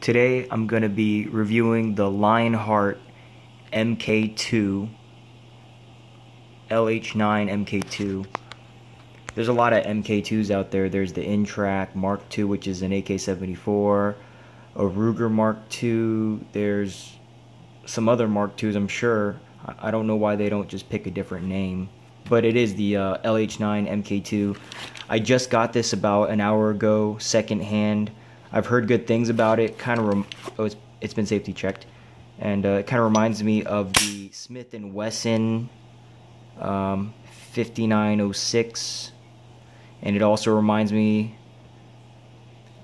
today I'm going to be reviewing the Lionheart MK2, LH9 MK2. There's a lot of MK2s out there. There's the Intrac Mark II, which is an AK-74, a Ruger Mark II. There's some other Mark IIs, I'm sure. I don't know why they don't just pick a different name. But it is the LH9 MK2. I just got this about an hour ago, secondhand. I've heard good things about it. It's been safety checked, and it kind of reminds me of the Smith & Wesson 5906, and it also reminds me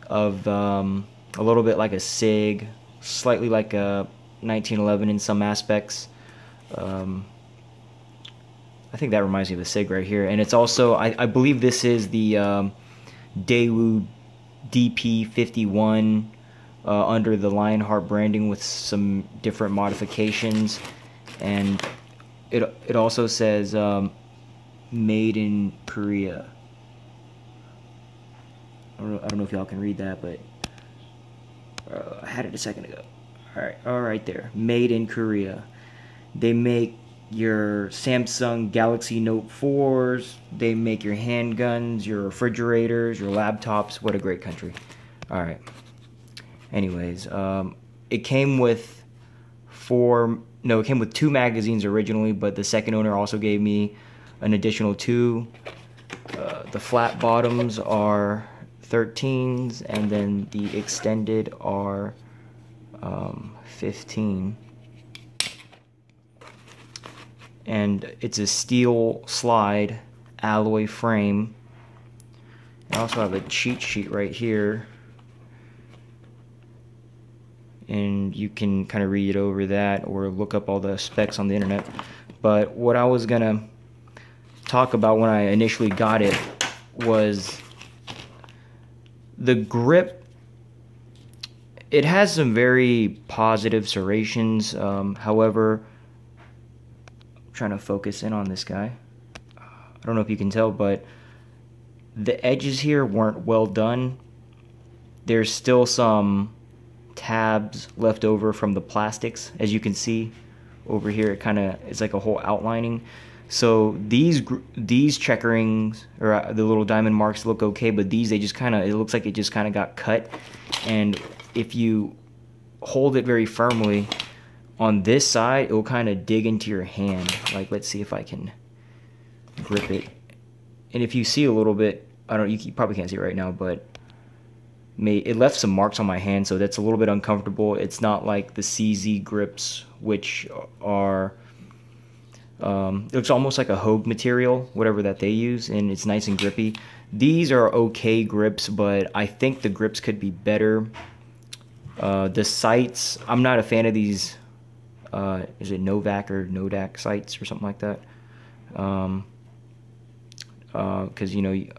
of a little bit like a SIG, slightly like a 1911 in some aspects. I think that reminds me of the SIG right here. And it's also, I believe this is the Daewoo Dp51 under the Lionheart branding with some different modifications. And it also says made in Korea. I don't know if y'all can read that, but I had it a second ago. All right there. Made in Korea. They make your Samsung Galaxy Note 4s, they make your handguns, your refrigerators, your laptops. What a great country. Alright. Anyways, it came with it came with 2 magazines originally, but the second owner also gave me an additional 2. The flat bottoms are 13s, and then the extended are 15. And it's a steel slide alloy frame. I also have a cheat sheet right here, and you can kind of read over that or look up all the specs on the internet. But what I was gonna talk about when I initially got it was the grip. It has some very positive serrations, however, trying to focus in on this guy. I don't know if you can tell, but the edges here weren't well done. There's still some tabs left over from the plastics. As you can see over here, it's like a whole outlining. So these checkerings, or the little diamond marks, look okay, but these, it looks like it just kind of got cut. And if you hold it very firmly on this side, it will kind of dig into your hand. Like, let's see if I can grip it. And if you see a little bit, you probably can't see it right now, but it left some marks on my hand, so that's a little bit uncomfortable. It's not like the CZ grips, which are, it's almost like a Hogue material, whatever that they use, and it's nice and grippy. These are okay grips, but I think the grips could be better. The sights, I'm not a fan of these. Is it nodak or nodak sights or something like that? Because you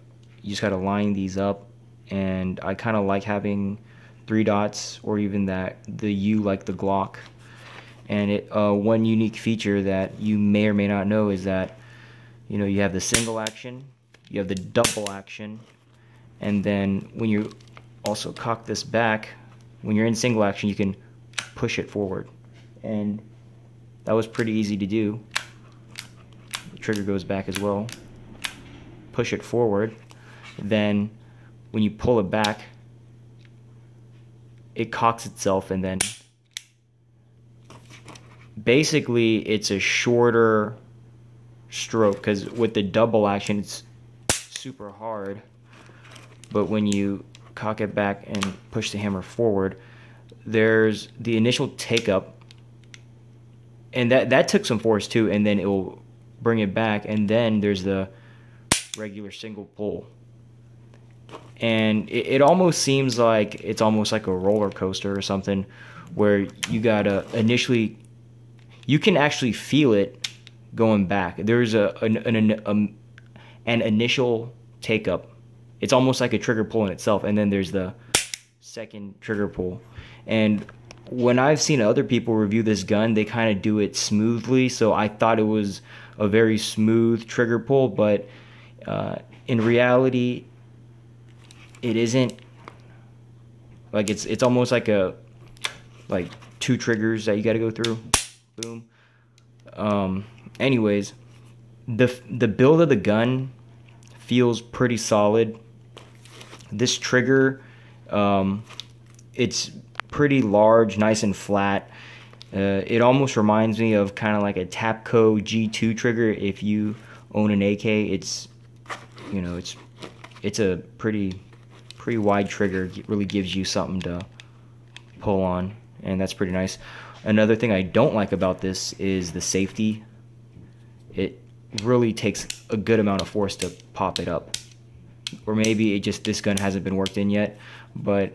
just got to line these up, and I kind of like having 3 dots or even the U like the Glock. And one unique feature that you may or may not know is that you have the single action, you have the double action, and then when you also cock this back, when you're in single action, you can push it forward. And that was pretty easy to do. The trigger goes back as well. Push it forward. Then when you pull it back, it cocks itself, and then basically it's a shorter stroke, because with the double action it's super hard, but when you cock it back and push the hammer forward, there's the initial take up, and that took some force too, and then it will bring it back, and then there's the regular single pull. And it almost seems like it's almost like a roller coaster or something, where you gotta initially, you can actually feel it going back. There's an initial take up. It's almost like a trigger pull in itself, and then there's the second trigger pull. And when I've seen other people review this gun, they kind of do it smoothly, so I thought it was a very smooth trigger pull, but in reality it isn't. Like, it's almost like like 2 triggers that you got to go through. Boom. Anyways, the build of the gun feels pretty solid. This trigger, it's pretty large, nice and flat. It almost reminds me of kind of like a Tapco G2 trigger. If you own an AK, it's, you know, it's a pretty wide trigger. It really gives you something to pull on, and that's pretty nice. Another thing I don't like about this is the safety. It really takes a good amount of force to pop it up, or maybe this gun hasn't been worked in yet. But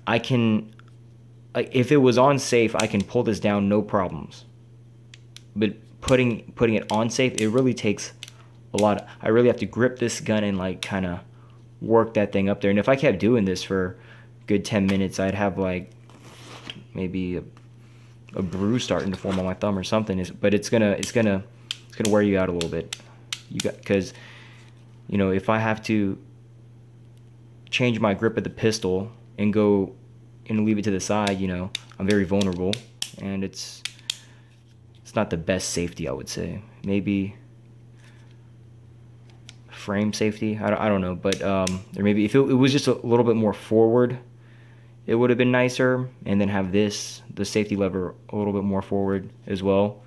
I can, like, if it was on safe, I can pull this down no problems. But putting it on safe, it really takes a lot. I really have to grip this gun and like kind of work that thing up there. And if I kept doing this for a good 10 minutes, I'd have like maybe a bruise starting to form on my thumb or something. But it's gonna wear you out a little bit. Because you know, if I have to change my grip of the pistol and go and leave it to the side, you know, I'm very vulnerable, and it's not the best safety, I would say. Maybe frame safety, I don't know, but or maybe if it was just a little bit more forward, it would have been nicer, and then have the safety lever a little bit more forward as well.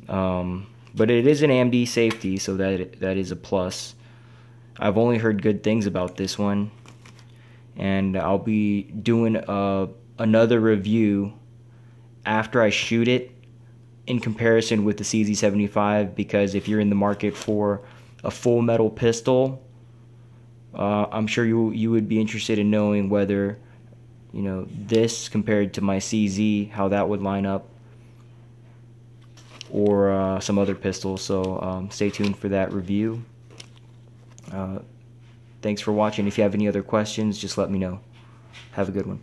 But it is an AMD safety, so that is a plus. I've only heard good things about this one, and I'll be doing another review after I shoot it in comparison with the CZ75, because if you're in the market for a full metal pistol, I'm sure you would be interested in knowing whether, you know, this compared to my CZ, how that would line up, or some other pistols. So stay tuned for that review. Thanks for watching. If you have any other questions, just let me know. Have a good one.